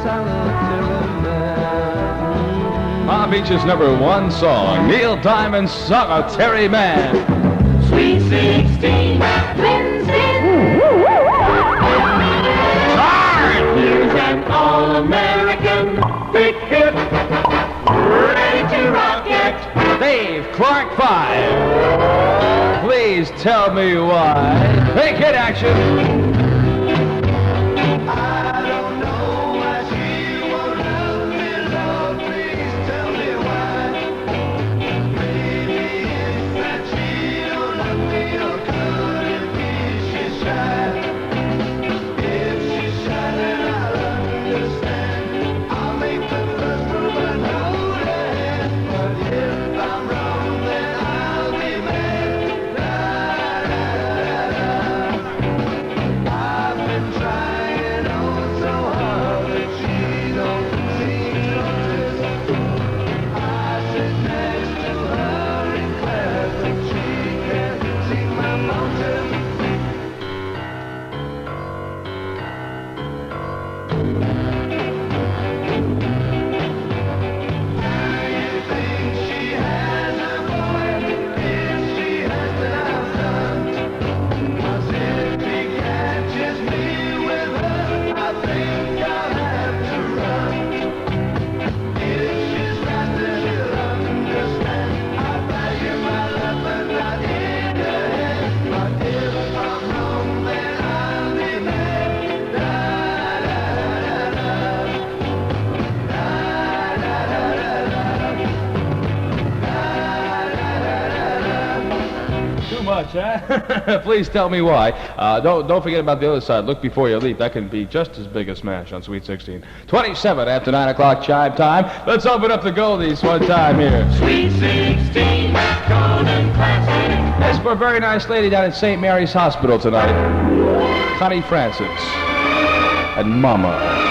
solitary man. Palm Beach's #1 song, Neil Diamond's Solitary Man. Sweet 16, Wednesday. Here's an all-American big hit, ready to rock it. Dave Clark 5. Please tell me why. Big hit action. Please tell me why. Don't forget about the other side. Look before you leap. That can be just as big a smash on Sweet 16. 27 after 9 o'clock chime time. Let's open up the Goldies one time here. Sweet 16, golden classic. That's for a very nice lady down at St. Mary's Hospital tonight. Connie Francis and Mama.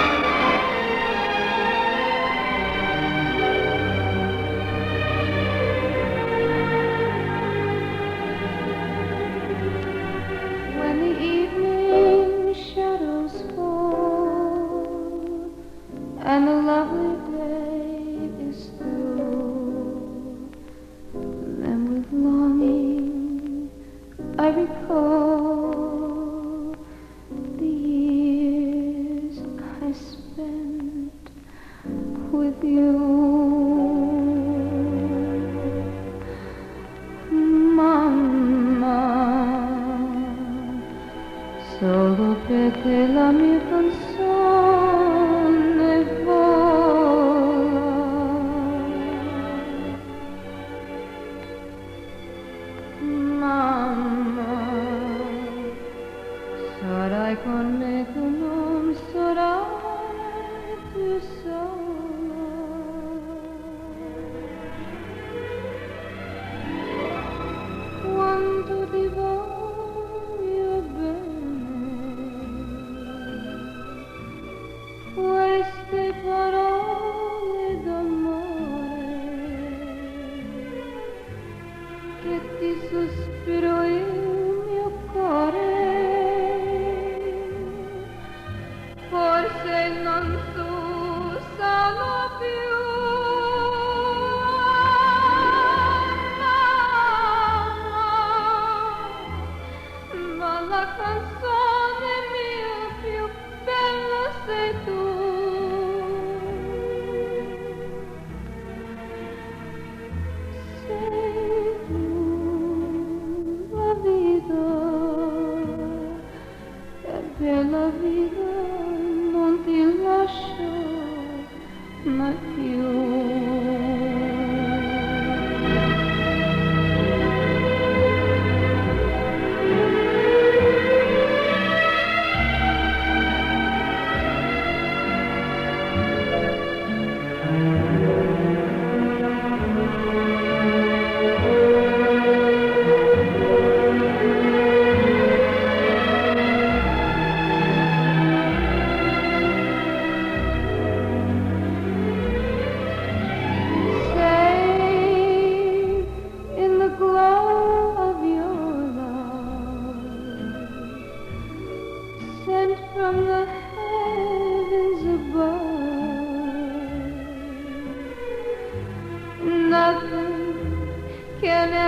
From the heavens above.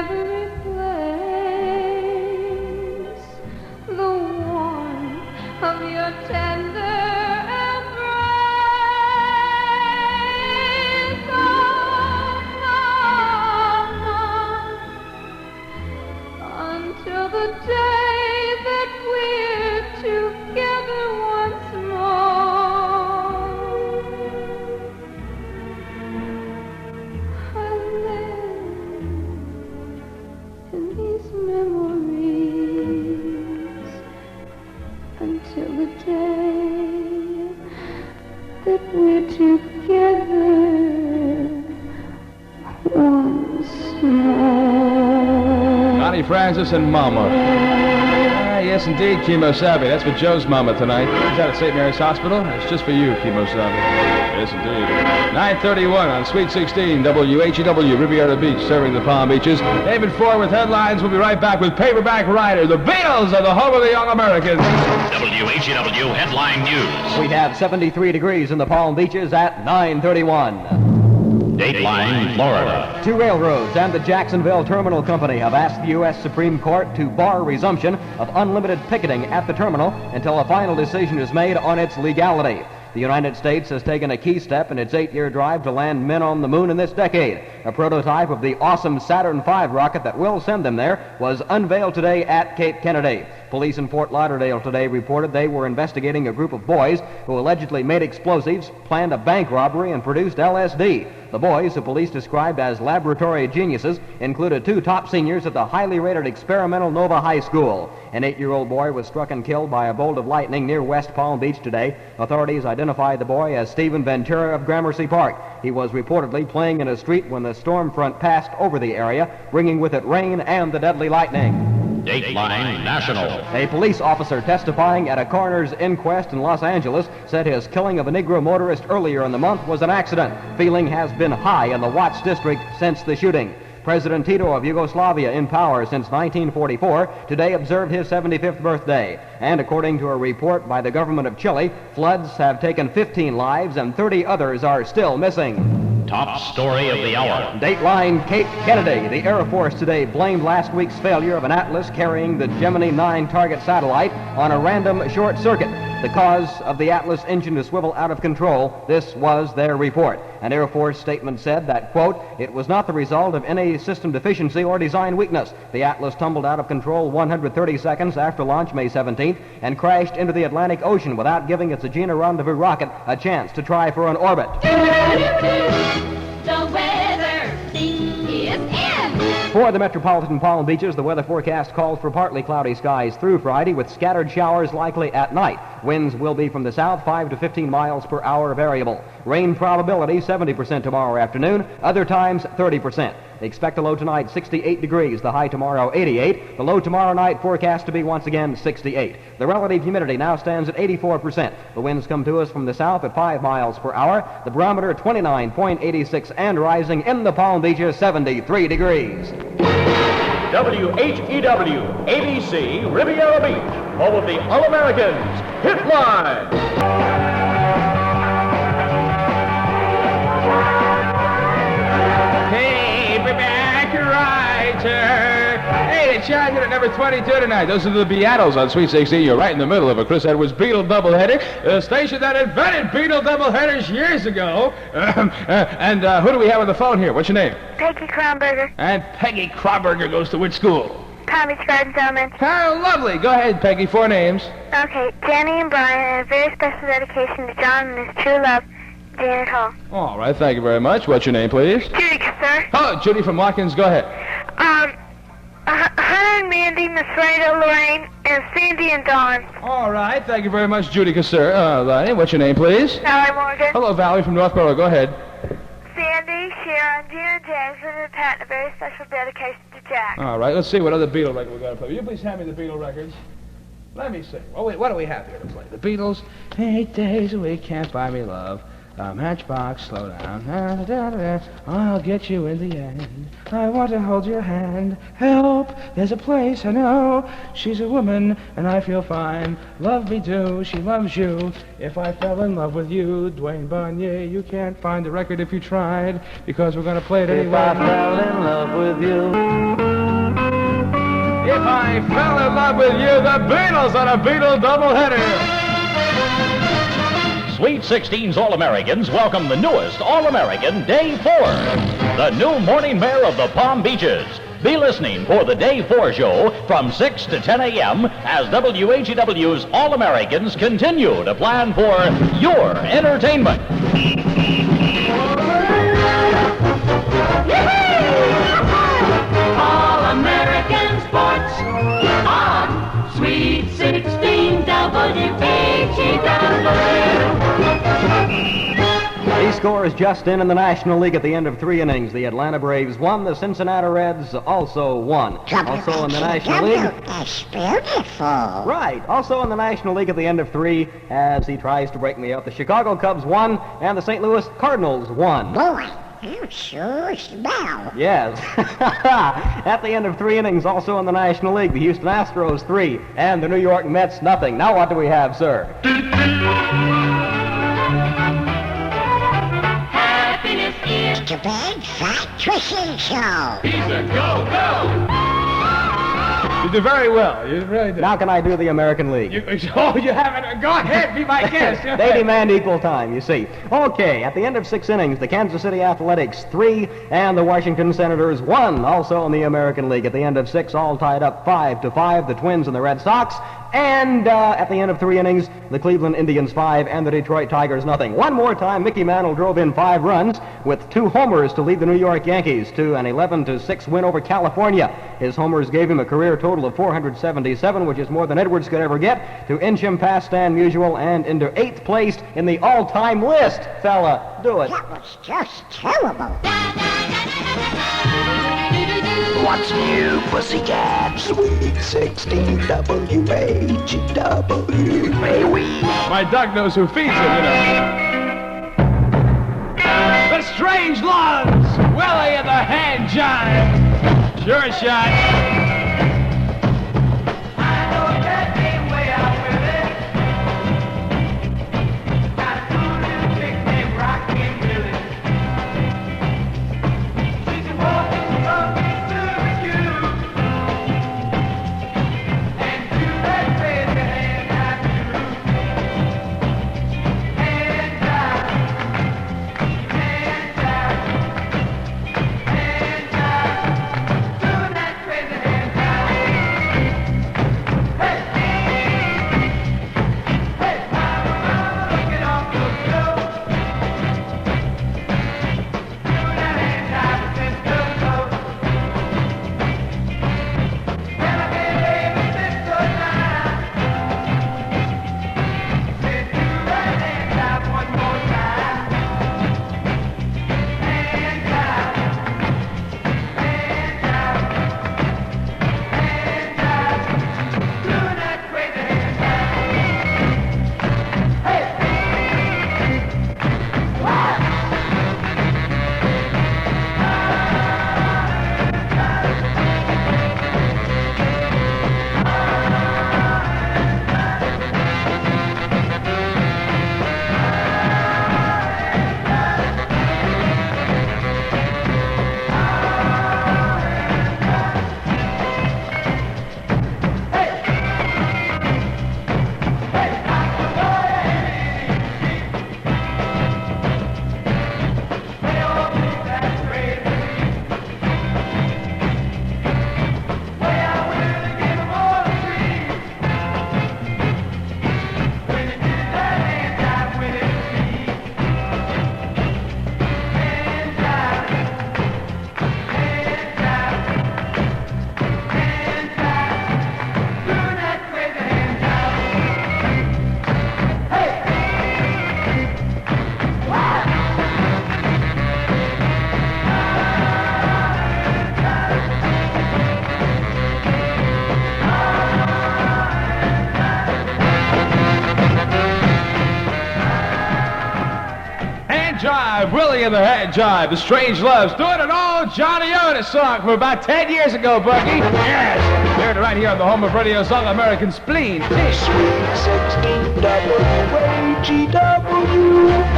never replace the warmth of your tender embrace. Oh, mama, until the day that we're together once more. I live in these memories until the day that we're together once more. Connie Francis and Mama. Yes, indeed, Chemo Savvy. That's for Joe's mama tonight. She's out at St. Mary's Hospital. It's just for you, Chemo Savvy. Yes, indeed. 9:31 on Sweet 16, WHTY, Riviera Beach, serving the Palm Beaches. David Ford with headlines. We'll be right back with Paperback Rider. The Beatles are the home of the young Americans. WHTW Headline News. We have 73 degrees in the Palm Beaches at 9:31. Dateline, Florida. Two railroads and the Jacksonville Terminal Company have asked the U.S. Supreme Court to bar resumption of unlimited picketing at the terminal until a final decision is made on its legality. The United States has taken a key step in its 8-year drive to land men on the moon in this decade. A prototype of the awesome Saturn V rocket that will send them there was unveiled today at Cape Kennedy. Police in Fort Lauderdale today reported they were investigating a group of boys who allegedly made explosives, planned a bank robbery, and produced LSD. The boys, who police described as laboratory geniuses, included 2 top seniors at the highly rated Experimental Nova High School. An 8-year-old boy was struck and killed by a bolt of lightning near West Palm Beach today. Authorities identified the boy as Stephen Ventura of Gramercy Park. He was reportedly playing in a street when the storm front passed over the area, bringing with it rain and the deadly lightning. Dateline National. A police officer testifying at a coroner's inquest in Los Angeles said his killing of a Negro motorist earlier in the month was an accident. Feeling has been high in the Watts district since the shooting. President Tito of Yugoslavia, in power since 1944, today observed his 75th birthday. And according to a report by the government of Chile, floods have taken 15 lives and 30 others are still missing. Top story of the hour. Dateline Cape Kennedy. The Air Force today blamed last week's failure of an Atlas carrying the Gemini 9 target satellite on a random short circuit. The cause of the Atlas engine to swivel out of control, this was their report. An Air Force statement said that, quote, it was not the result of any system deficiency or design weakness. The Atlas tumbled out of control 130 seconds after launch May 17th and crashed into the Atlantic Ocean without giving its Agena Rendezvous rocket a chance to try for an orbit. The weather thing is in. For the metropolitan Palm Beaches, the weather forecast calls for partly cloudy skies through Friday with scattered showers likely at night. Winds will be from the south 5 to 15 miles per hour variable. Rain probability 70% tomorrow afternoon, other times 30%. Expect a low tonight 68 degrees, the high tomorrow 88. The low tomorrow night forecast to be once again 68. The relative humidity now stands at 84%. The winds come to us from the south at 5 miles per hour. The barometer 29.86 and rising in the Palm Beaches 73 degrees. WHEW, ABC, Riviera Beach, home of the All-Americans, Hit Line. Paperback Writer. Hey, it's John at number 22 tonight. Those are the Beatles on Sweet 16. You're right in the middle of a Chris Edwards Beatle doubleheader, a station that invented Beatle doubleheaders years ago. And who do we have on the phone here? What's your name? Peggy Kronberger, And Peggy Kronberger goes to which school? Palm Beach Gardens Elementary. How lovely. Go ahead, Peggy. 4 names. Okay, Jenny and Brian, and a very special dedication to John and his true love, Janet Hall. All right. Thank you very much. What's your name, please? Judy, sir. Hello, Judy from Watkins. Go ahead. Hunter and Mandy, Miss Rita, Lorraine, and Sandy and Dawn. All right. Thank you very much, Judy Cassir. What's your name, please? Valerie Morgan. Hello, Valerie from Northborough. Go ahead. Sandy, Sharon, Gina, James, and Pat, and a very special dedication to Jack. All right. Let's see what other Beatle record we're going to play. Will you please hand me the Beatle records? Let me see. Oh, wait. What do we have here to play? The Beatles. 8 days a week can't buy me love. Matchbox, slow down. I'll get you in the end. I want to hold your hand. Help, there's a place I know. She's a woman and I feel fine. Love me do, she loves you. If I fell in love with you, Dwayne Barnier, you can't find the record if you tried, because we're going to play it anyway. If I fell in love with you, If I fell in love with you, the Beatles on a Beatle doubleheader. Sweet 16's All-Americans welcome the newest All-American Day 4, the new morning mayor of the Palm Beaches. Be listening for the Day 4 show from 6 to 10 a.m. as WHTW's All-Americans continue to plan for your entertainment. All-American Sports on Sweet 16 WHTY. These scores just in the National League at the end of 3 innings. The Atlanta Braves won. The Cincinnati Reds also won. Also in the National League. That's beautiful. Right. Also in the National League at the end of 3, as he tries to break me up, the Chicago Cubs won, and the St. Louis Cardinals won. Boy, you sure smell. Yes. At the end of 3 innings, also in the National League, the Houston Astros 3, and the New York Mets nothing. Now what do we have, sir? Happiness is It's a big fat twisting show. You do very well. You really do. Now can I do the American League? You haven't. Go ahead, be my guest. They demand equal time, you see. Okay, at the end of 6 innings, the Kansas City Athletics 3 and the Washington Senators 1. Also in the American League, at the end of 6, all tied up 5-5, the Twins and the Red Sox. And at the end of 3 innings, the Cleveland Indians 5 and the Detroit Tigers nothing. One more time, Mickey Mantle drove in 5 runs with 2 homers to lead the New York Yankees to an 11-6 win over California. His homers gave him a career total of 477, which is more than Edwards could ever get, to inch him past Stan Musial and into 8th place in the all-time list. Fella, do it. That was just terrible. What's new, pussycat? Sweet 16 WHTY. May we? My duck knows who feeds him, you know. The Strange Loves, Willie and the Hand Jive. Sure shot. Jive, Willie and the Hand Jive, The Strange Loves, doing an old Johnny Otis song from about 10 years ago, Bucky. Yes, heard it right here on the home of radio's All-American Spleen. Sweet 16 WHTY.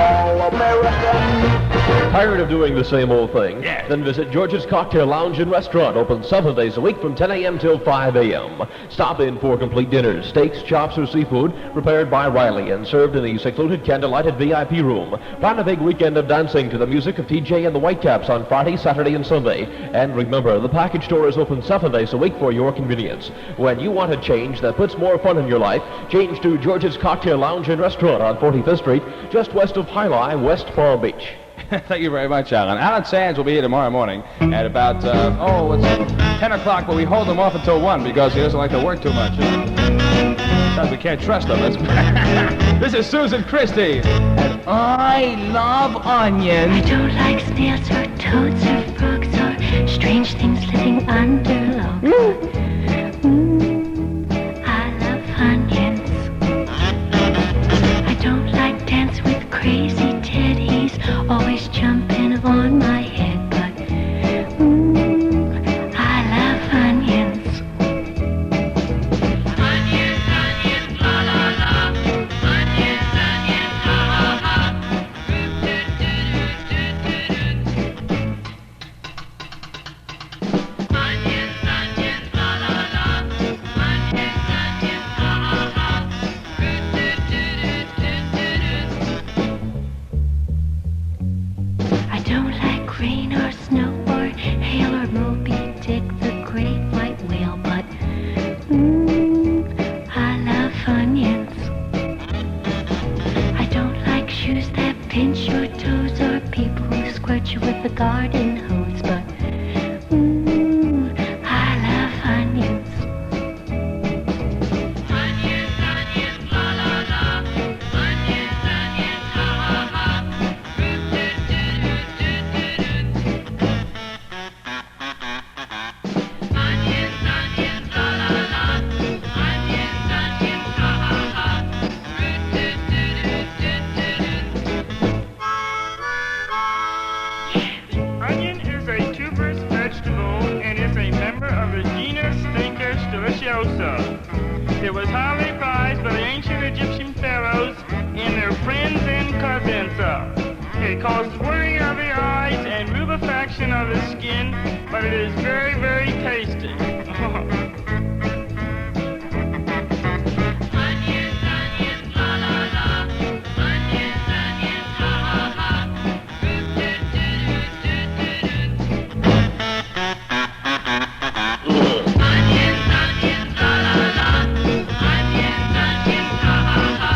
All American. Tired of doing the same old thing? Yeah. Then visit George's Cocktail Lounge and Restaurant, open 7 days a week from 10 a.m. till 5 a.m. Stop in for complete dinners, steaks, chops, or seafood prepared by Riley and served in the secluded candlelighted VIP room. Plan a big weekend of dancing to the music of TJ and the Whitecaps on Friday, Saturday, and Sunday. And remember, the package store is open 7 days a week for your convenience. When you want a change that puts more fun in your life, change to George's Cocktail Lounge and Restaurant on 45th Street, just west of High Line, West Palm Beach. Thank you very much, Alan. Alan Sands will be here tomorrow morning at about, 10 o'clock, but we hold him off until 1 because he doesn't like to work too much. Sometimes we can't trust him. This is Susan Christie, and I love onions. I don't like snails or toads or frogs or strange things living under logs. I love onions. I don't like dance with crazy teddies, always jumping on my head, but I love onions. Onions, onions, la la la. Onions, onions, ha ha ha. Onions, onions, la la la. Onions, onions, ha ha ha. I don't like rain or snow or hail or Moby Dick, the great white whale, but I love onions. I don't like shoes that pinch your toes or people who squirt you with a garden hose, but I love onions. Onions, onions, la la la. Onions, onions, ha ha ha. Onions, onions, la la la. Onions, onions, ha ha ha. Onion is a tuberous vegetable and is a member of the genus Stinker Stoiciosa. It was highly prized by the ancient Egyptian pharaohs and their friends in Carbenza. It causes worrying of the eyes and rubefaction of the skin, but it is very, very tasty. Onions, onions, la la la. Onions, onions, ha ha ha. Onions, onions, la la la. Onions, onions, ha ha ha.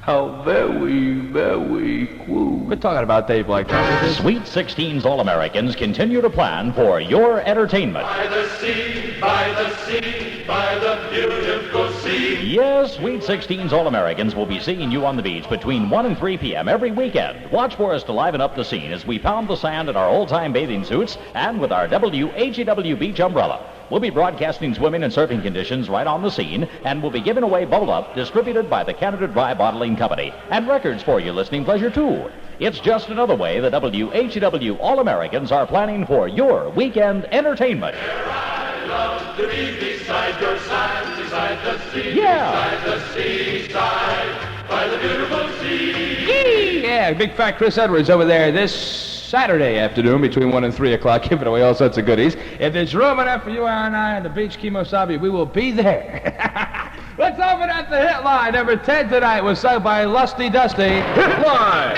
How very, very cool. We're talking about Dave Blake. Sweet 16's All-Americans continue to plan for your entertainment. By the sea, by the sea, by the beautiful sea. Yes, Sweet 16's All-Americans will be seeing you on the beach between 1 and 3 p.m. every weekend. Watch for us to liven up the scene as we pound the sand in our old-time bathing suits and with our WHTY beach umbrella. We'll be broadcasting swimming and surfing conditions right on the scene, and we'll be giving away Bowl Up, distributed by the Canada Dry Bottling Company, and records for your listening pleasure, too. It's just another way the WHTY All-Americans are planning for your weekend entertainment. I love to be beside your side, beside the sea, Yeah. beside the seaside, by the beautiful sea. Yeah, big fat Chris Edwards over there this Saturday afternoon between 1 and 3 o'clock, giving away all sorts of goodies. If there's room enough for you and I on the beach, Kimosabi, we will be there. Let's open up the hit line. Number 10 tonight was sung by Lusty Dusty. Hit line!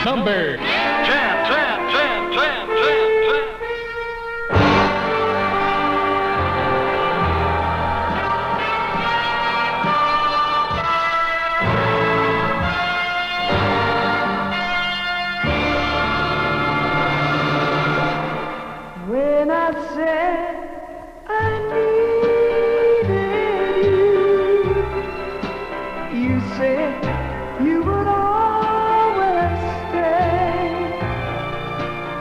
Number 10, 10, 10, 10, 10, 10. When I said I needed you, you said you would always stay.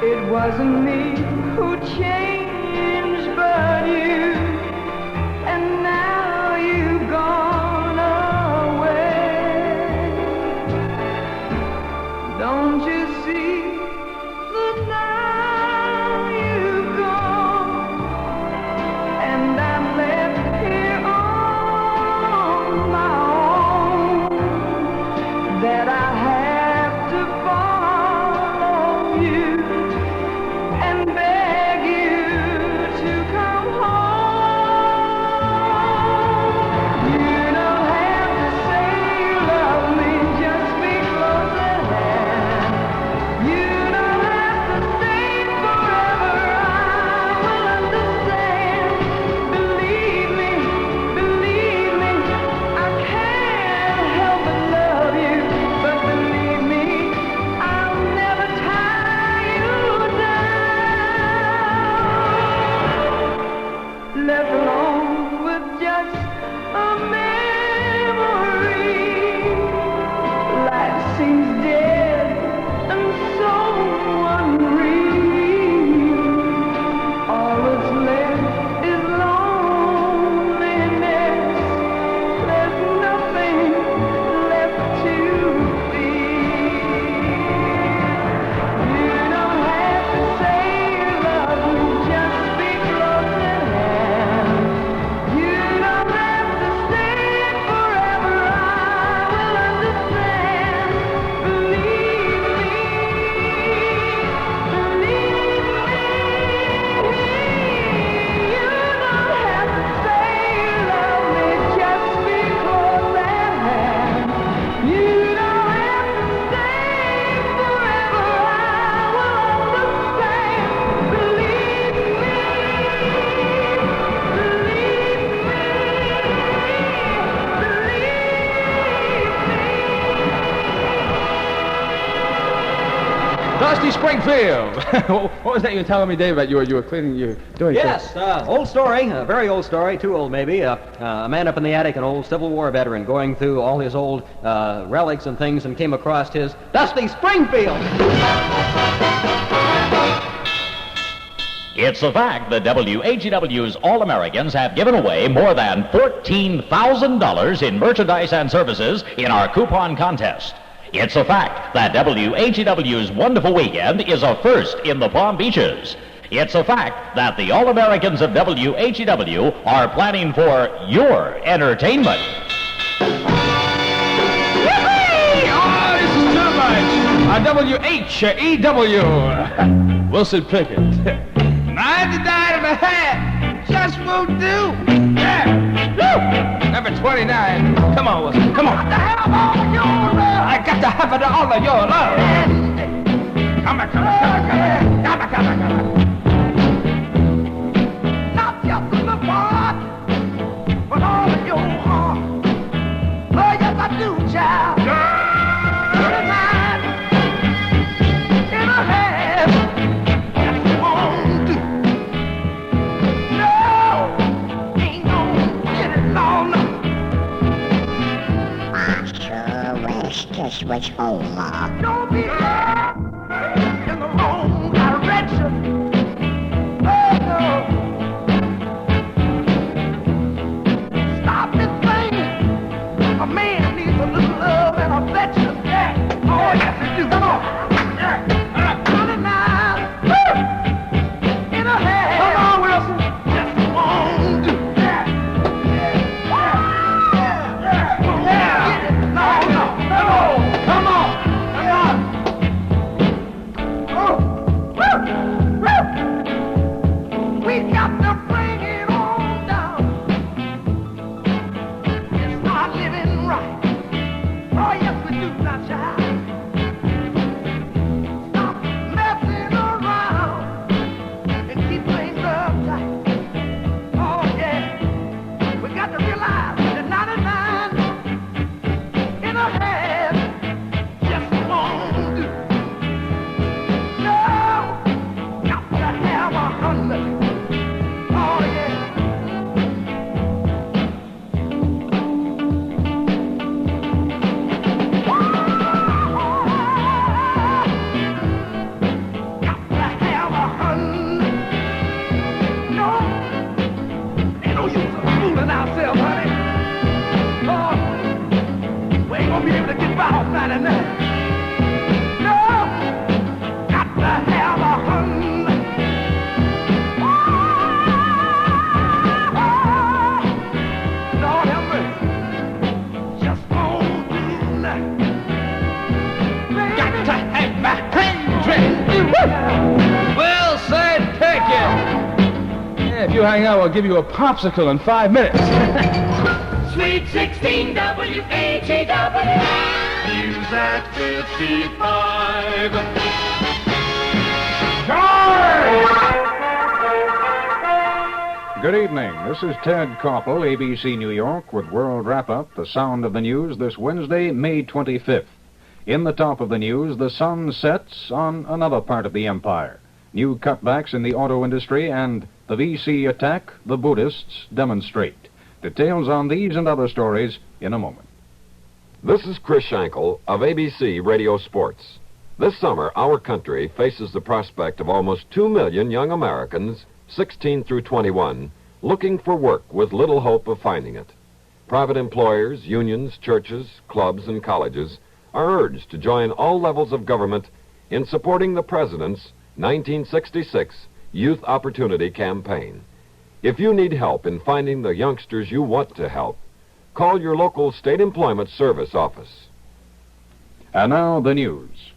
It wasn't me who changed, but you, and now you've gone away. Don't you see that now you've gone, and I'm left here all Springfield! What was that you were telling me, Dave, about you were cleaning, you were doing? Yes, old story, a very old story, too old maybe. A man up in the attic, an old Civil War veteran, going through all his old relics and things and came across his dusty Springfield. It's a fact that WHTY's All-Americans have given away more than $14,000 in merchandise and services in our coupon contest. It's a fact that WHTY's Wonderful Weekend is a first in the Palm Beaches. It's a fact that the All-Americans of WHTY are planning for your entertainment. Yippee! Oh, this is too much. WHEW. Wilson Pickett. 99 and a half. Just won't do. Yeah. Woo. Number 29. Come on, Wilson. Come on. I got to have all of your love. Come on. Not just in the part, but all of your heart. Oh, yes, I do, child. 39 and a half. Just won't do. No, ain't gonna get it long. I sure wish this was over. Don't be in the wrong direction. Oh, no. Stop this thing. A man needs a little love and affection. Yeah. Oh, yes, he do. Come on. 29. Woo! In a half. Come on, Wilson. Just won't do. We got to bring it on down. It's not living right. Oh, yes, we do, not child. Stop messing around and keep things uptight. Oh, yeah. We got to realize that 99 and a half just won't do. No, got to have 100. Oh, yeah. Got to have 100. No, ain't no use of fooling ourselves, honey. Oh, we ain't gonna be able to get by off 99. No, got to have 100. Lord have mercy. Just won't do nothing. Got to have my 100. Well said, Pickett. Yeah, if you hang out, I'll give you a popsicle in 5 minutes. Sweet 16 WHTY. News at 55. Good evening. This is Ted Koppel, ABC New York, with World Wrap-Up, the sound of the news this Wednesday, May 25th. In the top of the news, the sun sets on another part of the empire. New cutbacks in the auto industry and the VC attack, the Buddhists demonstrate. Details on these and other stories in a moment. This is Chris Schenkel of ABC Radio Sports. This summer, our country faces the prospect of almost 2 million young Americans, 16 through 21, looking for work with little hope of finding it. Private employers, unions, churches, clubs, and colleges are urged to join all levels of government in supporting the President's 1966 Youth Opportunity Campaign. If you need help in finding the youngsters you want to help, call your local State Employment Service office. And now the news.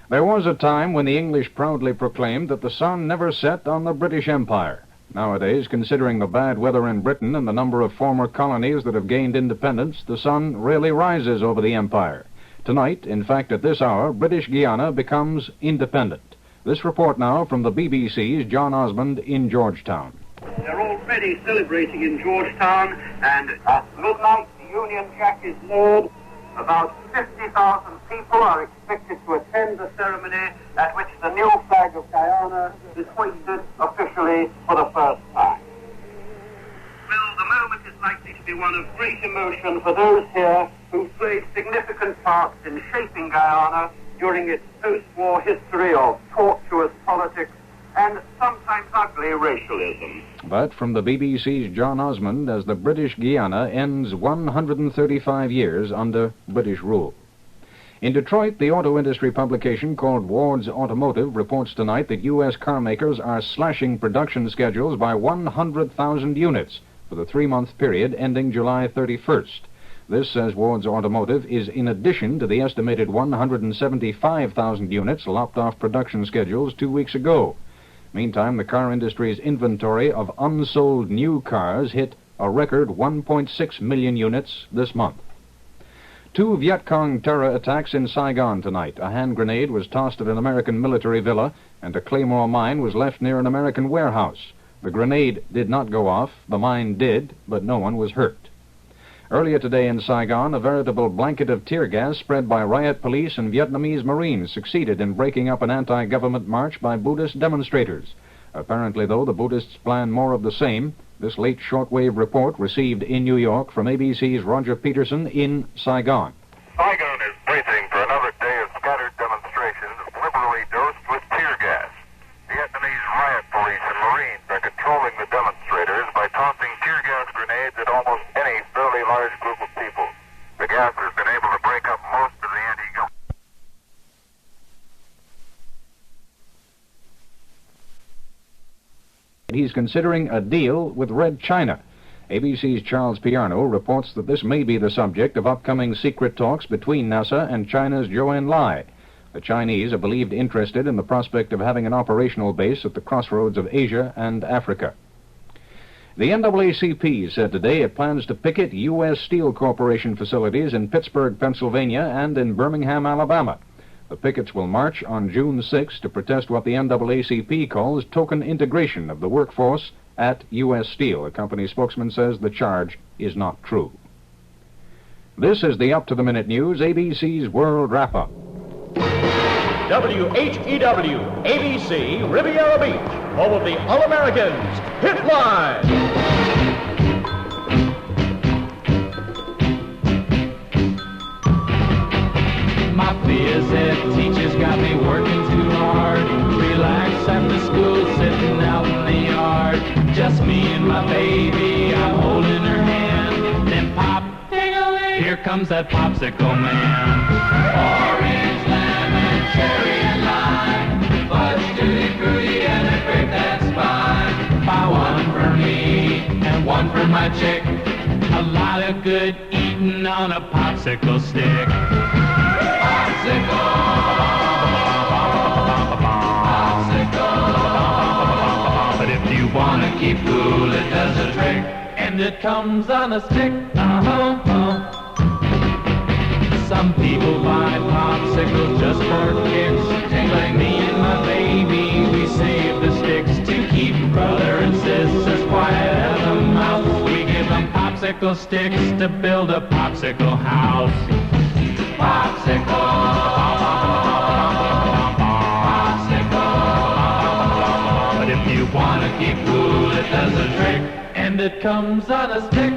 There was a time when the English proudly proclaimed that the sun never set on the British Empire. Nowadays, considering the bad weather in Britain and the number of former colonies that have gained independence, the sun rarely rises over the empire. Tonight, in fact at this hour, British Guiana becomes independent. This report now from the BBC's John Osmond in Georgetown. They're already celebrating in Georgetown, and at midnight the Union Jack is lowered, About 50,000 people are expected to attend the ceremony at which the new flag of Guyana is hoisted officially for the first time. Well, the moment is likely to be one of great emotion for those here who played significant parts in shaping Guyana during its post-war history of tortuous politics and sometimes ugly racialism. But from the BBC's John Osmond, as the British Guiana ends 135 years under British rule. In Detroit, the auto industry publication called Ward's Automotive reports tonight that U.S. car makers are slashing production schedules by 100,000 units for the 3-month period ending July 31st. This, says Ward's Automotive, is in addition to the estimated 175,000 units lopped off production schedules 2 weeks ago. Meantime, the car industry's inventory of unsold new cars hit a record 1.6 million units this month. 2 Viet Cong terror attacks in Saigon tonight. A hand grenade was tossed at an American military villa, and a claymore mine was left near an American warehouse. The grenade did not go off. The mine did, but no one was hurt. Earlier today in Saigon, a veritable blanket of tear gas spread by riot police and Vietnamese Marines succeeded in breaking up an anti-government march by Buddhist demonstrators. Apparently, though, the Buddhists plan more of the same. This late shortwave report received in New York from ABC's Roger Peterson in Saigon. Saigon is bracing for another day of scattered demonstrations liberally dosed with tear gas. Vietnamese riot police and Marines are controlling the demonstrators by tossing tear gas grenades at almost any fairly large group of people. The gas has been able to break up most of the anti-government. He's considering a deal with Red China. ABC's Charles Piarno reports that this may be the subject of upcoming secret talks between NASA and China's Zhou Enlai. The Chinese are believed interested in the prospect of having an operational base at the crossroads of Asia and Africa. The NAACP said today it plans to picket U.S. Steel Corporation facilities in Pittsburgh, Pennsylvania, and in Birmingham, Alabama. The pickets will march on June 6 to protest what the NAACP calls token integration of the workforce at U.S. Steel. A company spokesman says the charge is not true. This is the Up-to-the-Minute News, ABC's World Wrap-Up. WHEW, ABC, Riviera Beach, home of the All-Americans, Hit Line. My phys ed teacher's got me working too hard. Relax after school, sitting out in the yard. Just me and my baby, I'm holding her hand. Then pop, ding-a-ling, here comes that popsicle man. Orange, lemon, cherry, and lime. Fudge, tutti frutti, and a grape that's fine. Buy one for me and one for my chick. A lot of good eating on a popsicle stick. Popsicle. But if you wanna keep cool, it does a trick, and it comes on a stick. Some people buy popsicles just for kicks. Like me and my baby, we save the sticks to keep brother and sisters quiet as a mouse. We give them popsicle sticks to build a popsicle house. Popsicle. But if you wanna keep cool, it does a trick, and it comes on a stick.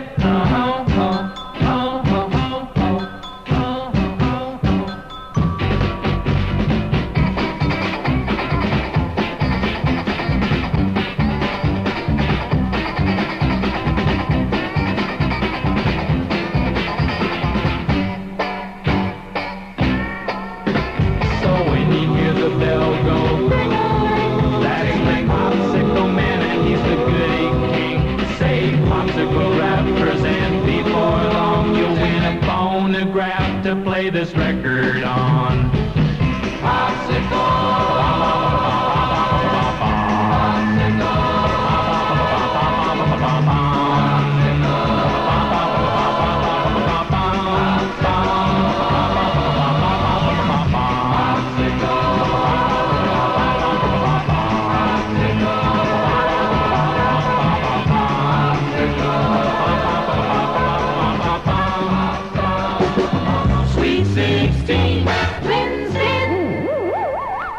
Popsicle represent before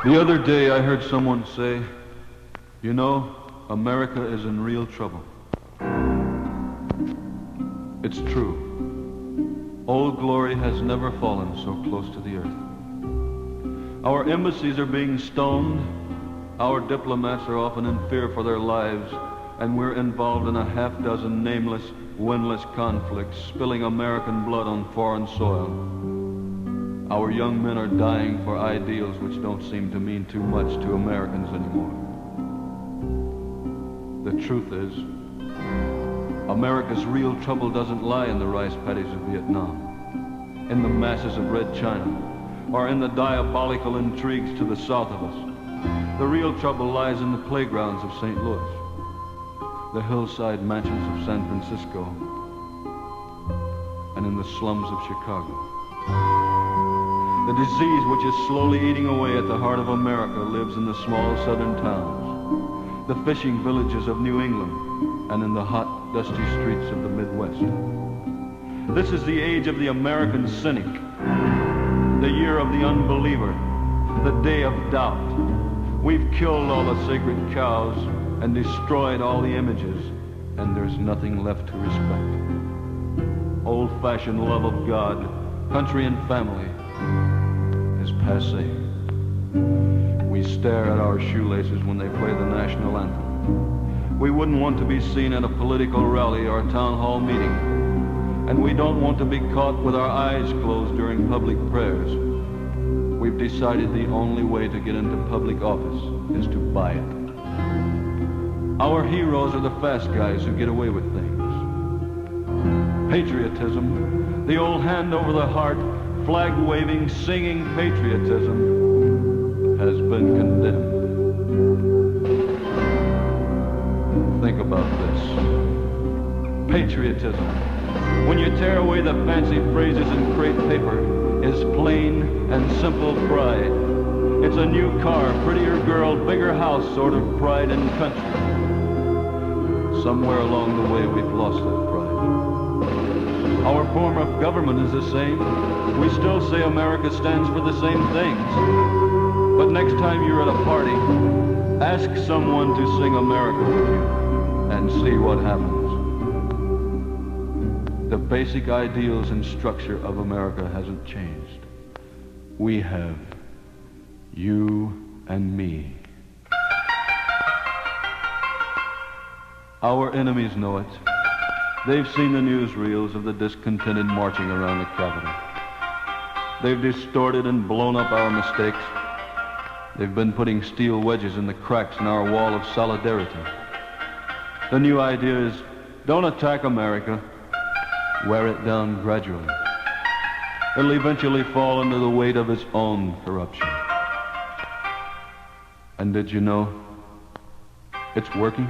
The other day I heard someone say, you know, America is in real trouble. It's true. Old Glory has never fallen so close to the earth. Our embassies are being stoned. Our diplomats are often in fear for their lives, and we're involved in a half-dozen nameless, winless conflicts, spilling American blood on foreign soil. Our young men are dying for ideals which don't seem to mean too much to Americans anymore. The truth is, America's real trouble doesn't lie in the rice paddies of Vietnam, in the masses of Red China, or in the diabolical intrigues to the south of us. The real trouble lies in the playgrounds of St. Louis, the hillside mansions of San Francisco, and in the slums of Chicago. The disease which is slowly eating away at the heart of America lives in the small southern towns, the fishing villages of New England, and in the hot, dusty streets of the Midwest. This is the age of the American cynic, the year of the unbeliever, the day of doubt. We've killed all the sacred cows and destroyed all the images, and there's nothing left to respect. Old-fashioned love of God, country and family is passé. We stare at our shoelaces when they play the national anthem. We wouldn't want to be seen at a political rally or a town hall meeting, and we don't want to be caught with our eyes closed during public prayers. We've decided the only way to get into public office is to buy it. Our heroes are the fast guys who get away with things. Patriotism, the old hand over the heart, flag-waving, singing patriotism, has been condemned. Think about this. Patriotism, when you tear away the fancy phrases in crepe paper, is plain and simple pride. It's a new car, prettier girl, bigger house sort of pride in country. Somewhere along the way we've lost that pride. Our form of government is the same. We still say America stands for the same things. But next time you're at a party, ask someone to sing America with you and see what happens. The basic ideals and structure of America hasn't changed. We have you and me. Our enemies know it. They've seen the newsreels of the discontented marching around the Capitol. They've distorted and blown up our mistakes. They've been putting steel wedges in the cracks in our wall of solidarity. The new idea is, don't attack America. Wear it down gradually. It'll eventually fall under the weight of its own corruption. And did you know it's working?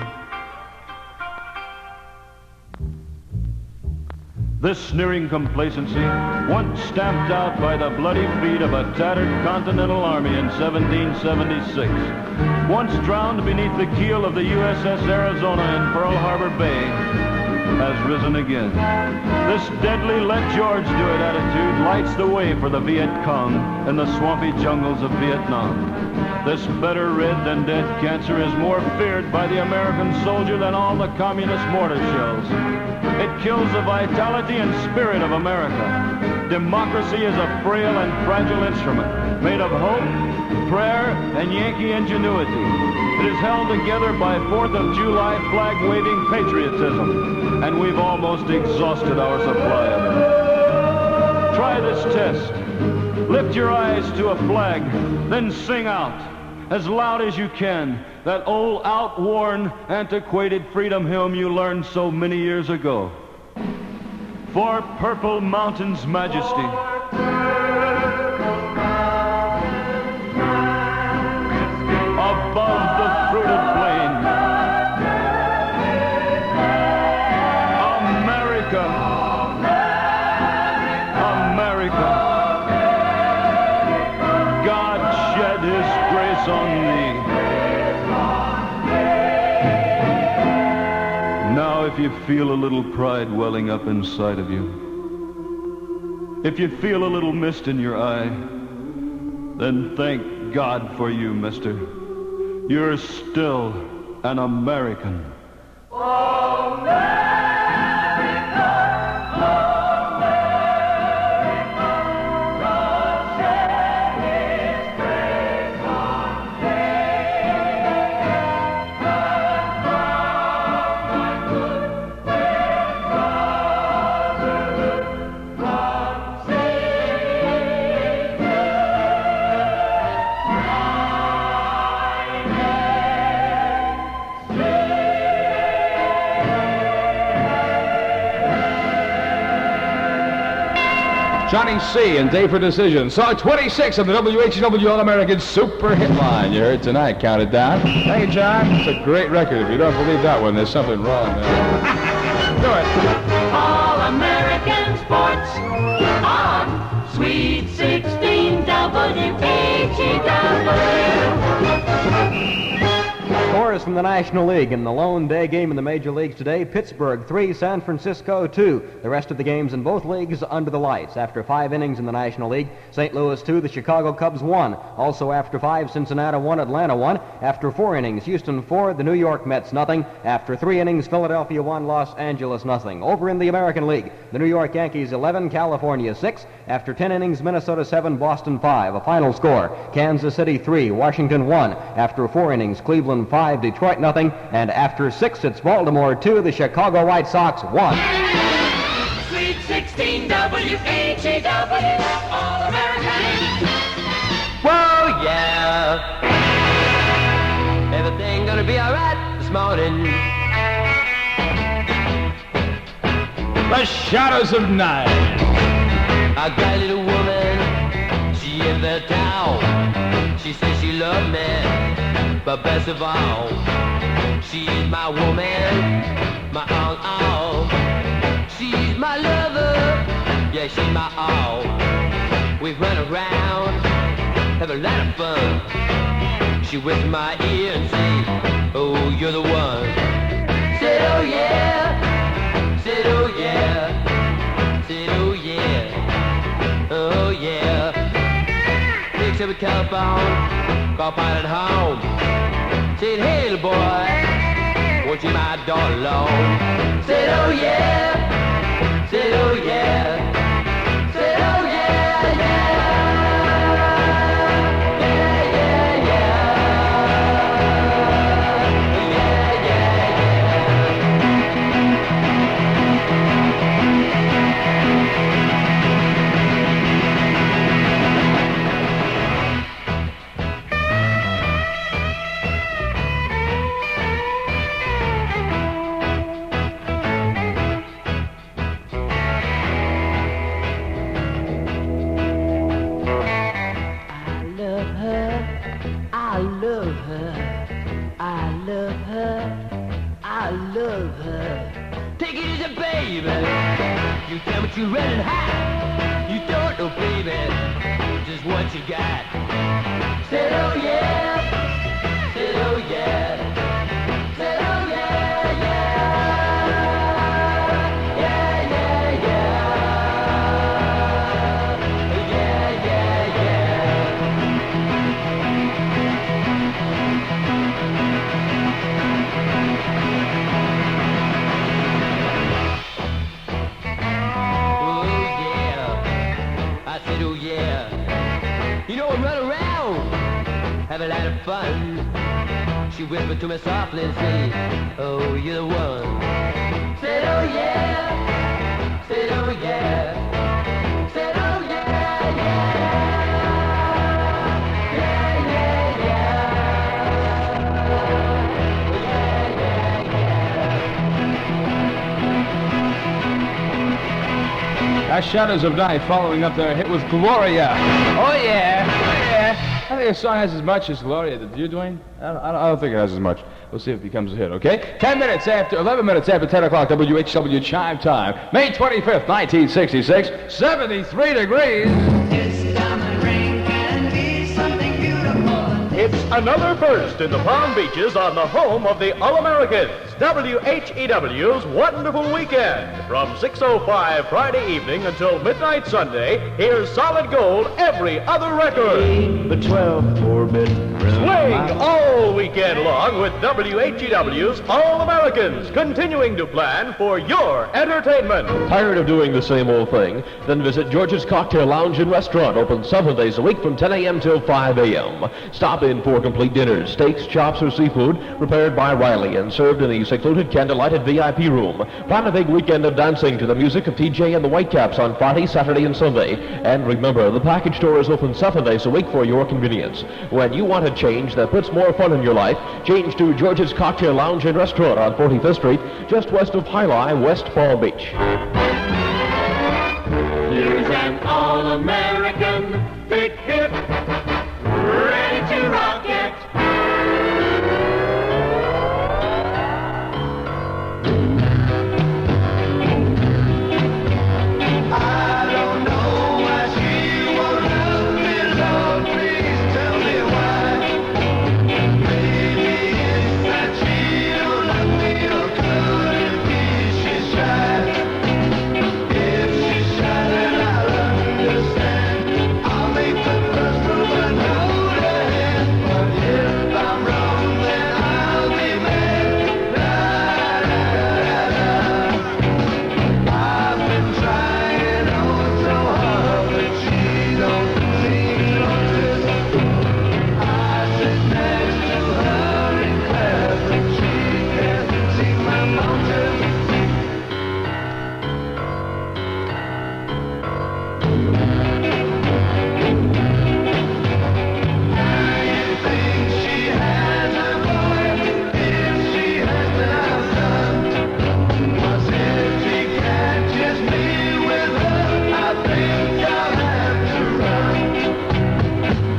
This sneering complacency, once stamped out by the bloody feet of a tattered Continental Army in 1776, once drowned beneath the keel of the USS Arizona in Pearl Harbor Bay, has risen again. This deadly let George do it attitude lights the way for the Viet Cong in the swampy jungles of Vietnam. This better red than dead cancer is more feared by the American soldier than all the communist mortar shells. It kills the vitality and spirit of America. Democracy is a frail and fragile instrument made of hope, prayer, and Yankee ingenuity. It is held together by 4th of July flag-waving patriotism, and we've almost exhausted our supply of it. Try this test. Lift your eyes to a flag, then sing out, as loud as you can, that old outworn, antiquated freedom hymn you learned so many years ago. For Purple Mountain's majesty. Above the fruited plain. America. America. God shed his grace on thee. Now if you feel a little pride welling up inside of you, if you feel a little mist in your eye, then thank thank God for you, mister. You're still an American. Johnny C. and Day for Decision. Song 26 on the WHTY All-American Super Hit Line. You heard tonight. Count it down. Thank you, John. It's a great record. If you don't believe that one, there's something wrong there. Do it. All-American Sports on Sweet 16 WHTY. Scores from the National League in the lone day game in the major leagues today. Pittsburgh 3, San Francisco 2. The rest of the games in both leagues under the lights. After 5 innings in the National League, St. Louis 2, the Chicago Cubs 1. Also after 5, Cincinnati 1, Atlanta 1. After 4 innings, Houston 4, the New York Mets nothing. After 3 innings, Philadelphia 1, Los Angeles nothing. Over in the American League, the New York Yankees 11, California 6. After 10 innings, Minnesota 7, Boston 5. A final score, Kansas City 3, Washington 1. After 4 innings, Cleveland 5, Detroit nothing. And after 6, it's Baltimore 2, the Chicago White Sox 1. Sweet 16 WHTY, All-American. Whoa, yeah. Everything gonna be alright this morning. The Shadows of Night. I got a little woman, she in the town. She says she loved me, but best of all, she is my woman, my all. She's my lover, yeah, she's my all. We run around, have a lot of fun. She whispers in my ear and say, oh, you're the one. Said, oh yeah, said, oh yeah, said, oh yeah, oh yeah. Picks up a telephone, call pilot home. Said, hey, little boy, won't you my daughter alone? Said, oh yeah, said, oh yeah, said, oh yeah, yeah, yeah, yeah, yeah, you tell me you red and hot. You don't know, baby, just what you got. Said, oh yeah, said, oh yeah, said, oh yeah, yeah, yeah, yeah, yeah, yeah, yeah, you know, I run around, have a lot of fun. She whispered to me softly and said, oh, you're the one. Said, oh yeah, said, oh yeah, said, oh yeah, yeah, yeah, yeah, yeah. That's Shadows of Night following up their hit with Gloria. Oh yeah, oh yeah. I think the song has as much as Gloria. Do you, Dwayne? I don't think it has as much. We'll see if it becomes a hit, okay? 11 minutes after 10 o'clock, WHTY Chime Time. May 25th, 1966, 73 degrees. This diamond ring can be something beautiful. It's another first in the Palm Beaches on the home of the All-Americans, WHEW's Wonderful Weekend. From 6:05 Friday evening until midnight Sunday, here's Solid Gold every other record. The 12 orbit. Swing all weekend long with WHEW's All-Americans, continuing to plan for your entertainment. Tired of doing the same old thing? Then visit George's Cocktail Lounge and Restaurant, open 7 days a week from 10 a.m. till 5 a.m. Stop in for complete dinners, steaks, chops, or seafood, prepared by Riley and served in the secluded candlelighted VIP room. Plan a big weekend of dancing to the music of TJ and the Whitecaps on Friday, Saturday, and Sunday. And remember, the package store is open 7 days a week for your convenience. When you want a change that puts more fun in your life, change to George's Cocktail Lounge and Restaurant on 45th Street, just west of High Line, West Palm Beach. Here's an all-American big hit, ready to rock it. I don't know why she won't love me, Lord, please tell me why. Maybe it's that she don't love me, or could it be she's shy? If she's shy, then I'll understand. I'll make the first move and hold her hand. But if I'm wrong, then I'll be mad. Da, da, da, da. I've been trying oh so hard, but she don't seem to notice. I sit next to her in class, but she can't see my motives. You think she has a boy? If she has, then I've done. 'Cause if she can't just be with her, I think I'll have to run.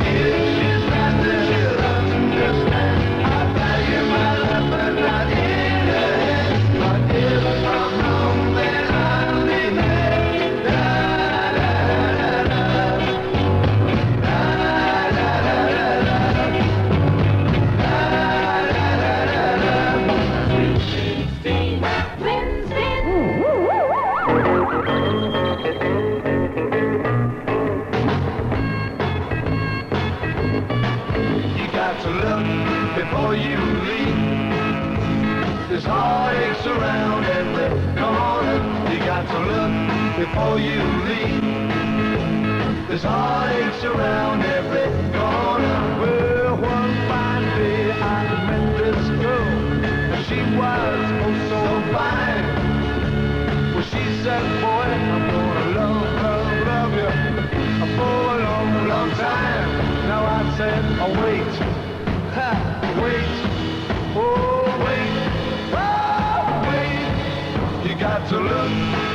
If she's right, then she'll understand. I value my love, but not in her hands. But if I'm wrong, then I'll be mad. Da, da, da, da. You got to look before you leave. There's heartaches around every corner. You got to look before you leave. There's heartaches around every corner. Well, one fine day I met this girl. She was oh so fine. Well, she said, boy, I'm gonna love you for a long, long time. Now I said, oh wait, wait, oh wait, you got to look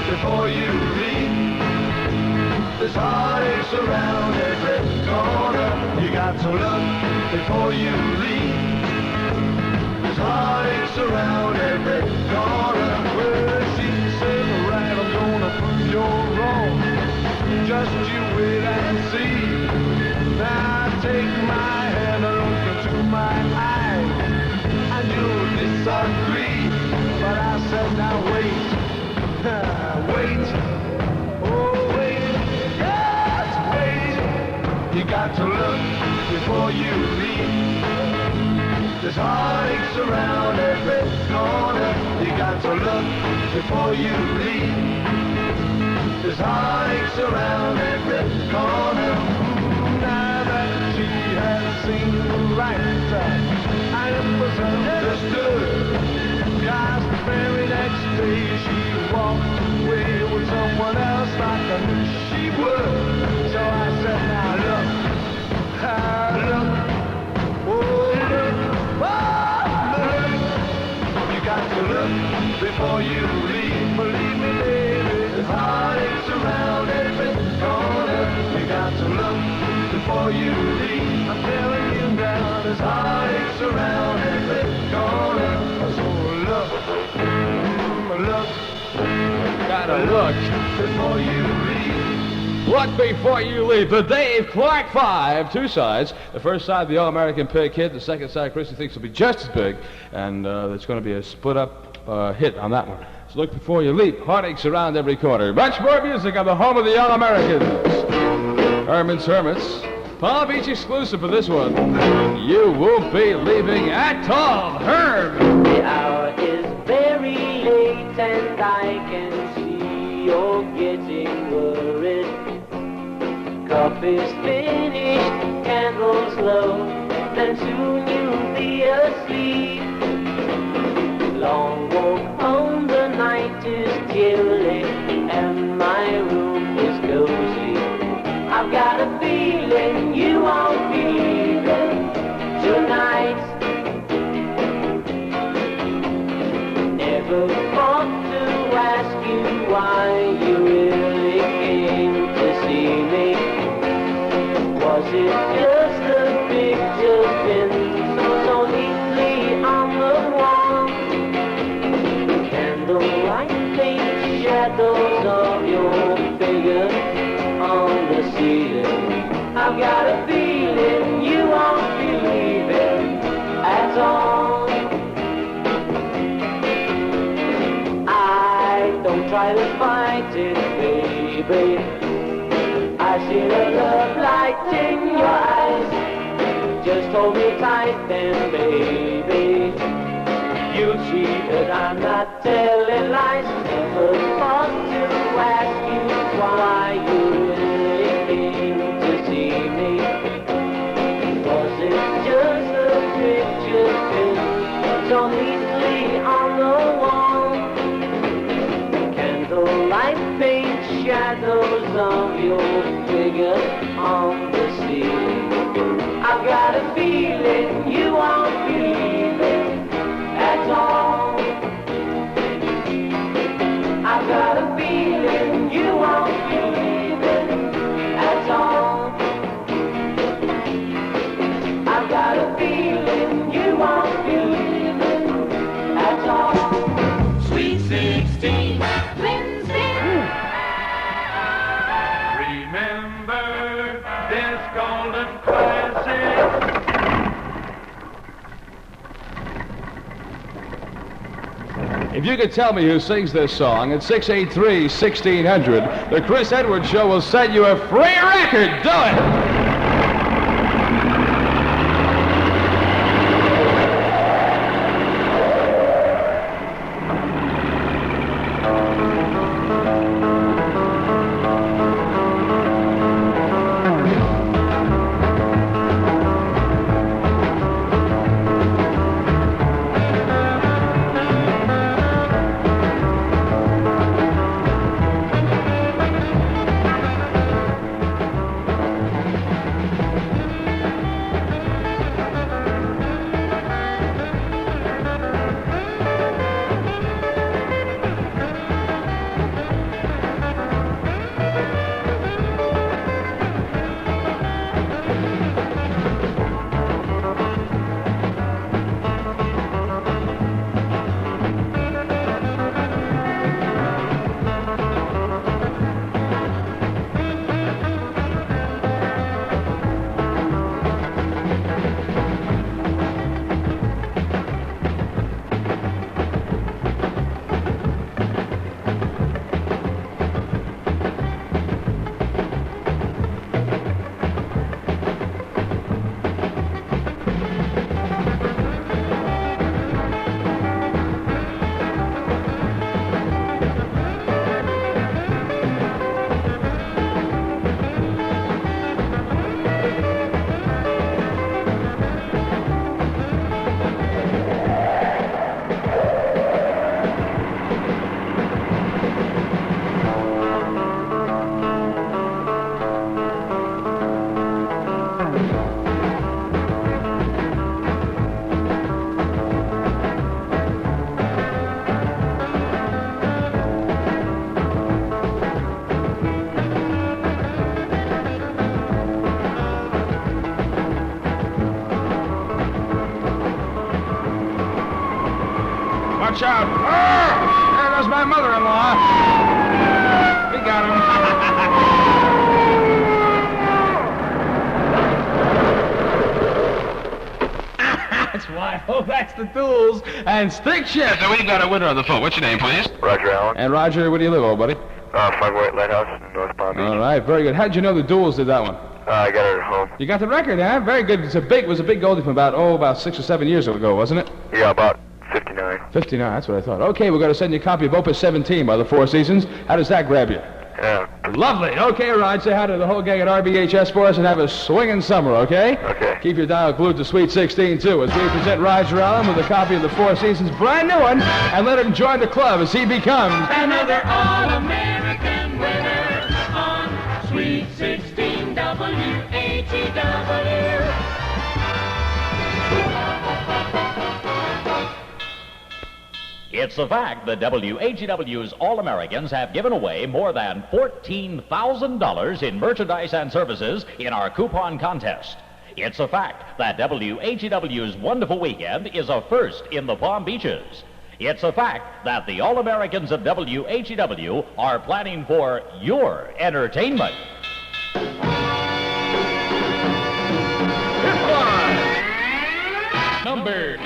before you leave. There's heartaches around every corner. You got to look before you leave. There's heartaches around every corner. Well, she said, right, I'm gonna prove you're wrong. Just you wait and see. Now take my hand and look into my eyes, and you'll disagree. But I said, now wait, wait, oh wait, yes, wait. You got to look before you leave. There's heartaches around every corner. You got to look before you leave. There's heartaches around every corner. Now that she has seen the light, and it was understood. Just the very next day she walked away with someone else like I knew she would. So I said, now look, look, oh look, you got to look before you leave. Believe me, baby, there's heartaches around every corner. You got to look before you leave. I'm telling you now, there's heartaches around every corner. So look, look, Gotta look before you leave. Look before you leap. The Dave Clark 5. Two sides. The first side, the All-American Pig hit. The second side, Christy thinks will be just as big. And it's going to be a split-up hit on that one. So look before you leap. Heartaches around every corner. Much more music on the home of the Young Americans. Herman's Hermits. Palm Beach exclusive for this one. You won't be leaving at all. Herm. The hour is very late and I can see you're getting worried. Coffee's finished, candles low, then soon you'll be asleep. Long walk home, the night is chilly, and my room is cozy. I've got a feeling you won't be leaving tonight. Never thought to ask you why you really came to see me. Was it just the pictures pinned so neatly on the wall? Candlelight paint shadows of your figure on the ceiling. I've got a feeling you won't be leaving at all. Don't try to fight it, baby. I see the love light in your eyes. Just hold me tight then, baby. You'll see that I'm not telling lies. Never thought to ask you why you really came to see me. Was it just a picture pinned so neatly on the wall? Light paint shadows of your figure on the ceiling. I've got a feeling you won't be leaving at all. I've got a feeling you won't be leaving at all. I've got a feeling you won't be leaving at all. Sweet 16. Remember this golden classic. If you could tell me who sings this song at 683-1600, the Chris Edwards Show will send you a free record. Do it! Watch out. There goes my mother-in-law. We got him. That's why. Oh, that's the Duels and Stick Shift. So we've got a winner on the phone. What's your name, please? Roger Allen. And Roger, where do you live, old buddy? 508 Lighthouse in North Palm Beach. All right, very good. How'd you know the Duels did that one? I got it at home. You got the record, huh? Very good. It was a big goldie from about 6 or 7 years ago, wasn't it? Yeah, about 59. 59, that's what I thought. Okay, we're going to send you a copy of Opus 17 by the Four Seasons. How does that grab you? Yeah. Lovely. Okay, Rod, say hi to the whole gang at RBHS for us and have a swinging summer, okay? Okay. Keep your dial glued to Sweet 16, too, as we present Roger Allen with a copy of the Four Seasons brand new one, and let him join the club as he becomes another All-American winner on Sweet 16 WHTY. It's a fact that WHTW's All-Americans have given away more than $14,000 in merchandise and services in our coupon contest. It's a fact that WHTW's Wonderful Weekend is a first in the Palm Beaches. It's a fact that the All-Americans of WHTW are planning for your entertainment. Number 8.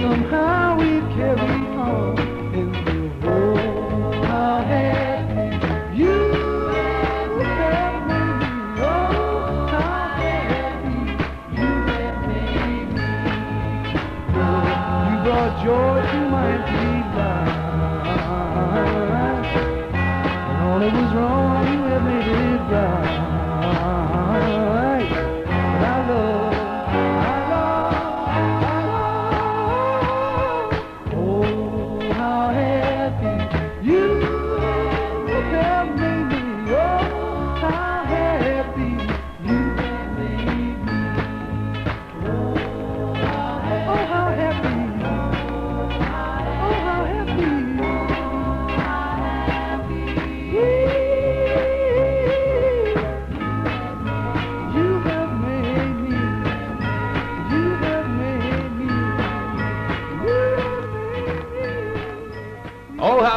Somehow we carry on in the world. How happy you have made me. Oh, how happy you have made me. You brought joy to my empty life. And all that was wrong, you have made it right. And I love.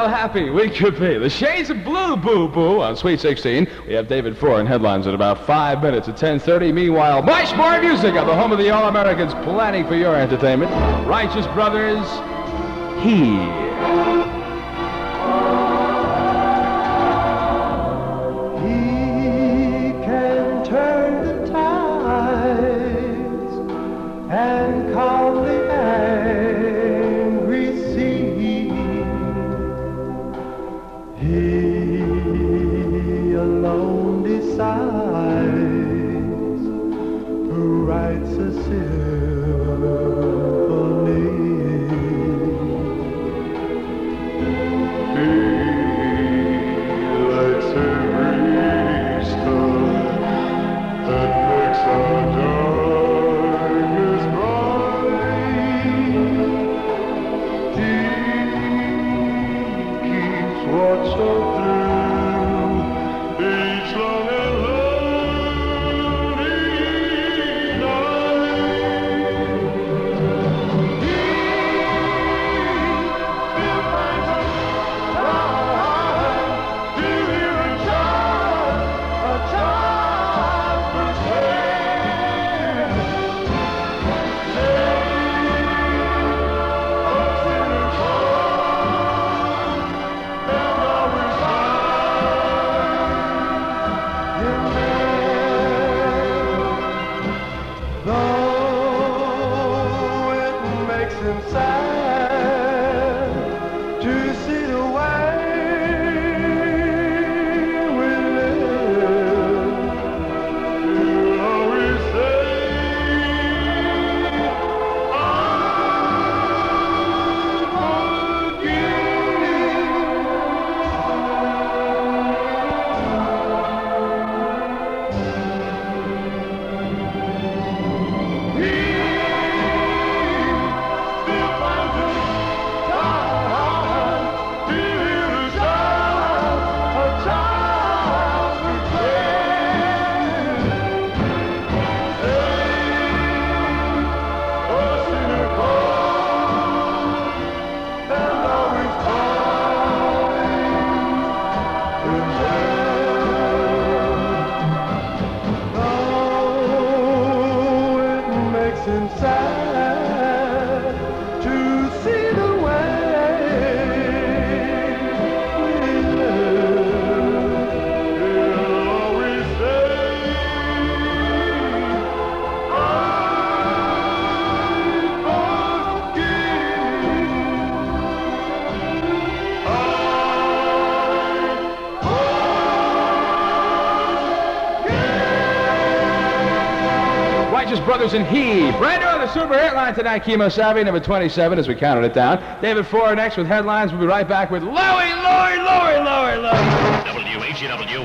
Happy we could be. The Shades of Blue, boo-boo, on Sweet 16. We have David Four in headlines at about 5 minutes at 10:30. Meanwhile, much more music on the home of the All-Americans, planning for your entertainment. Righteous Brothers, here. He can turn the tides and calm the angry sea. He alone decides who writes a symphony. He lights every star that makes our darkness bright. He keeps watch over each long and lonely night. Righteous Brothers and He. Brand new on the Super Hitline tonight, Kimo Sabe, number 27, as we counted it down. David Four next with headlines. We'll be right back with Lori. WHTY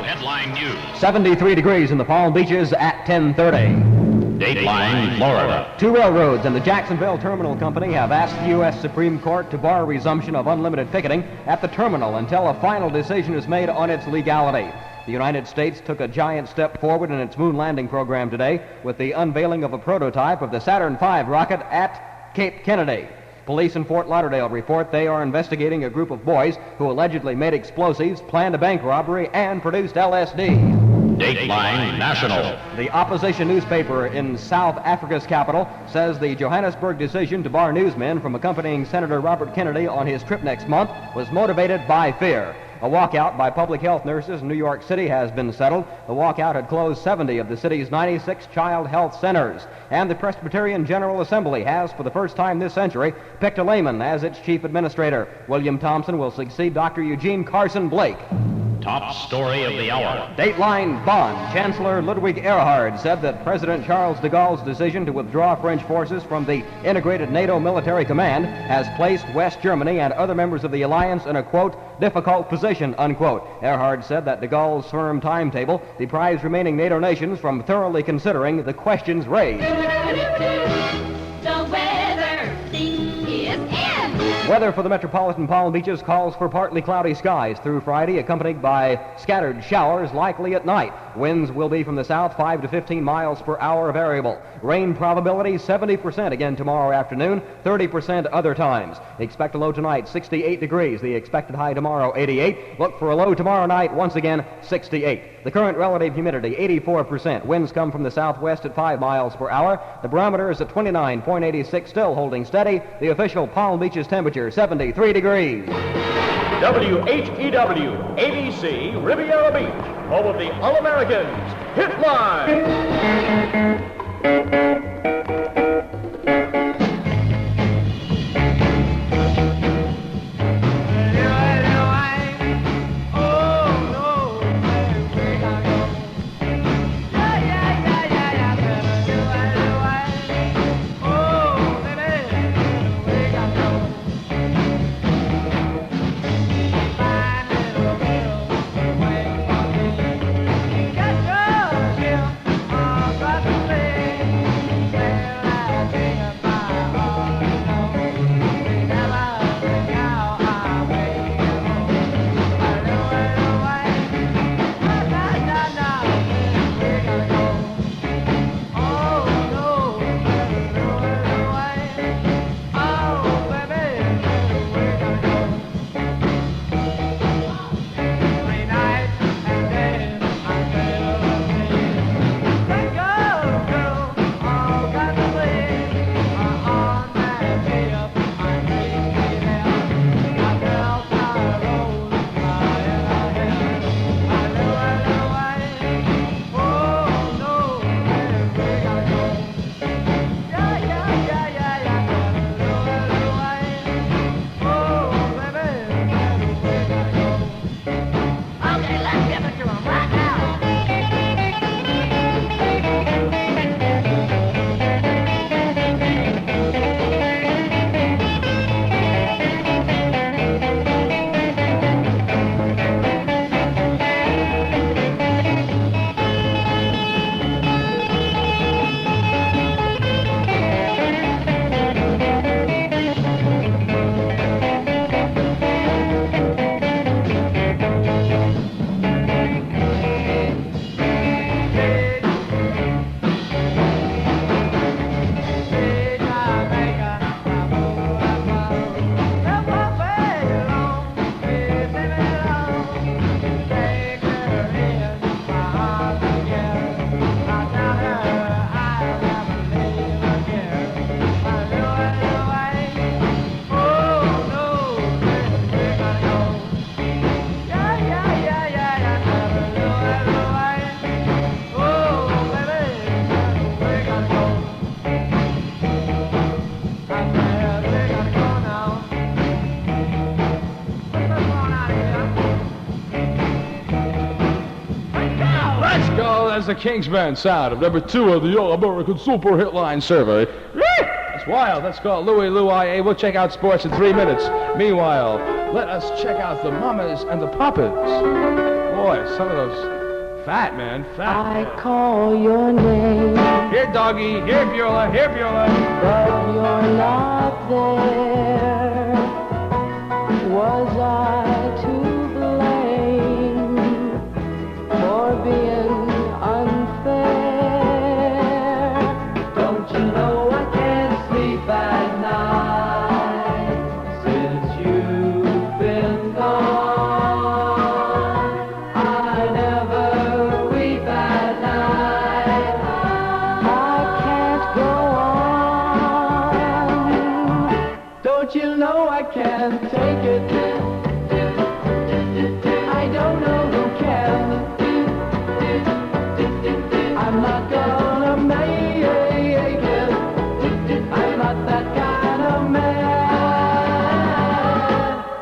Headline News. 73 degrees in the Palm Beaches at 10:30. Dateline, Florida. Two railroads and the Jacksonville Terminal Company have asked the U.S. Supreme Court to bar resumption of unlimited picketing at the terminal until a final decision is made on its legality. The United States took a giant step forward in its moon landing program today with the unveiling of a prototype of the Saturn V rocket at Cape Kennedy. Police in Fort Lauderdale report they are investigating a group of boys who allegedly made explosives, planned a bank robbery, and produced LSD. Dateline National. The opposition newspaper in South Africa's capital says the Johannesburg decision to bar newsmen from accompanying Senator Robert Kennedy on his trip next month was motivated by fear. A walkout by public health nurses in New York City has been settled. The walkout had closed 70 of the city's 96 child health centers. And the Presbyterian General Assembly has, for the first time this century, picked a layman as its chief administrator. William Thompson will succeed Dr. Eugene Carson Blake. Top story of the hour. Dateline Bonn. Chancellor Ludwig Erhard said that President Charles de Gaulle's decision to withdraw French forces from the integrated NATO military command has placed West Germany and other members of the alliance in a, quote, difficult position, unquote. Erhard said that de Gaulle's firm timetable deprives remaining NATO nations from thoroughly considering the questions raised. The weather thing is in. Weather for the metropolitan Palm Beaches calls for partly cloudy skies through Friday, accompanied by scattered showers likely at night. Winds will be from the south 5 to 15 miles per hour variable. Rain probability 70% again tomorrow afternoon, 30% other times. Expect a low tonight 68 degrees. The expected high tomorrow 88. Look for a low tomorrow night once again 68. The current relative humidity 84%. Winds come from the southwest at 5 miles per hour. The barometer is at 29.86, still holding steady. The official Palm Beaches temperature 73 degrees. WHTY, ABC, Riviera Beach, home of the All-Americans, Hitline. Let's go. That's the King's Band sound of number 2 of the All-American Super Hitline Survey. That's wild. Let's go. Louie Lou IA. We'll check out sports in 3 minutes. Meanwhile, let us check out the Mamas and the Papas. Boy, some of those fat, man. Fat. I call your name. Here, doggy. Here, Beulah. Here, Beulah. But you're not there. Was I to blame for being unfair? Don't you know I can't sleep at night since you've been gone? I never weep at night. I can't go on. Don't you know I can't take it? I don't know who can. I'm not gonna make it. I'm not that kind of man.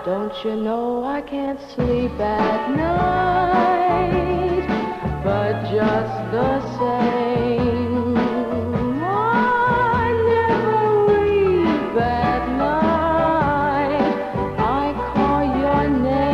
Don't you know I can't sleep at night, but just the same, I never weep at night. I call your name.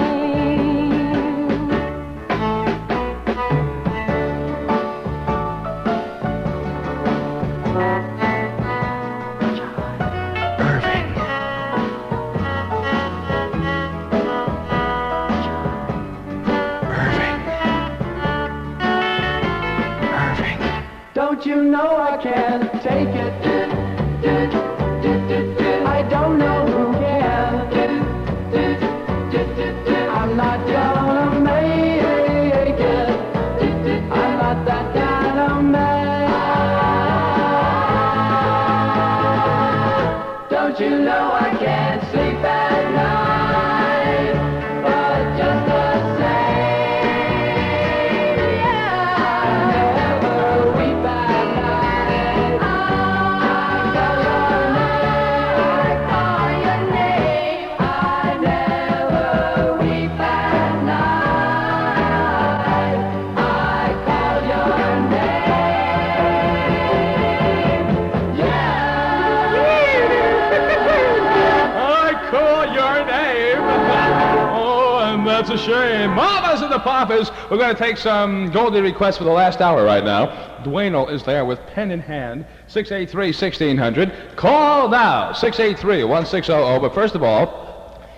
Don't you know I can't take it? I don't know who can. I'm not gonna make it. I'm not that kind of man. Don't you know I can't sleep at night, but just the same, yeah, I never weep at night. I call your name. I never weep at night. I call your name. I call your name. Oh, and that's a shame. Mamas and the Papas. We're going to take some Goldie requests for the last hour right now. Dwayne is there with pen in hand. 683-1600. Call now. 683-1600. But first of all,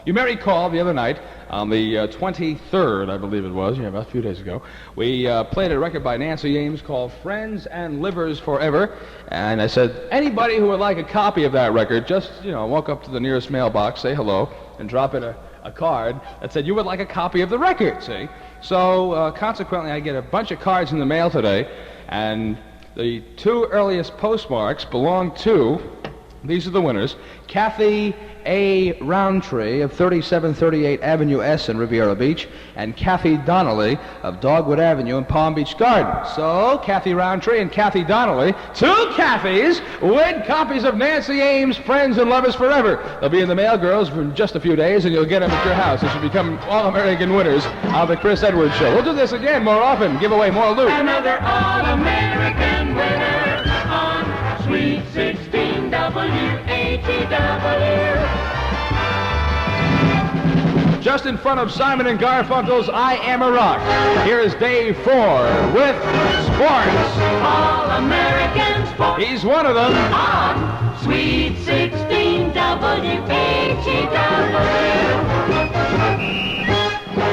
you may recall the other night, on the 23rd, I believe it was, about a few days ago, we played a record by Nancy Ames called Friends and Livers Forever. And I said, anybody who would like a copy of that record, just, walk up to the nearest mailbox, say hello, and drop in a card that said you would like a copy of the record, see? So, consequently, I get a bunch of cards in the mail today, and the 2 earliest postmarks belong to, these are the winners, Kathy A. Roundtree of 3738 Avenue S in Riviera Beach, and Kathy Donnelly of Dogwood Avenue in Palm Beach Gardens. So, Kathy Roundtree and Kathy Donnelly, 2 Kathys, win copies of Nancy Ames' Friends and Lovers Forever. They'll be in the mail, girls, for just a few days, and you'll get them at your house. They should become All-American winners of the Chris Edwards Show. We'll do this again more often, give away more loot. Another All-American winner on Sweet 16 WHTY. Just in front of Simon and Garfunkel's I Am a Rock. Here is Day 4 with Sports. All-American Sports. He's one of them. On Sweet 16 WHTY.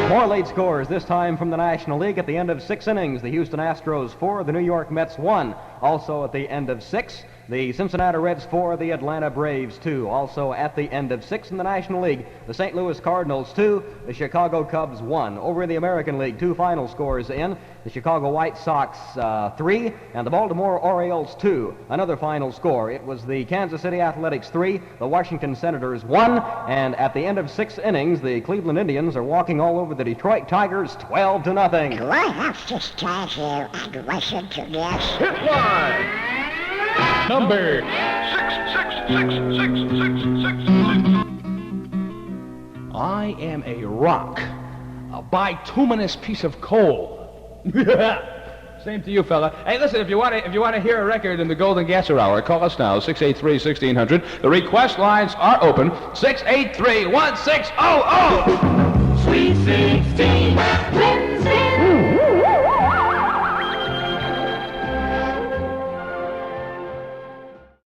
More late scores, this time from the National League. At the end of 6 innings, the Houston Astros 4, the New York Mets 1. Also at the end of 6, the Cincinnati Reds 4, the Atlanta Braves 2. Also at the end of 6 in the National League, the St. Louis Cardinals 2, the Chicago Cubs 1. Over in the American League, 2 final scores in, the Chicago White Sox 3, and the Baltimore Orioles 2. Another final score, it was the Kansas City Athletics 3, the Washington Senators 1, and at the end of 6 innings, the Cleveland Indians are walking all over the Detroit Tigers 12-0. Do I have to start you and listen to this? Hit line! Number 6666666. I am a rock, a bituminous piece of coal. Same to you, fella. Hey, listen, if you want to hear a record in the Golden Gasser Hour, call us now, 683-1600. The request lines are open, 683-1600.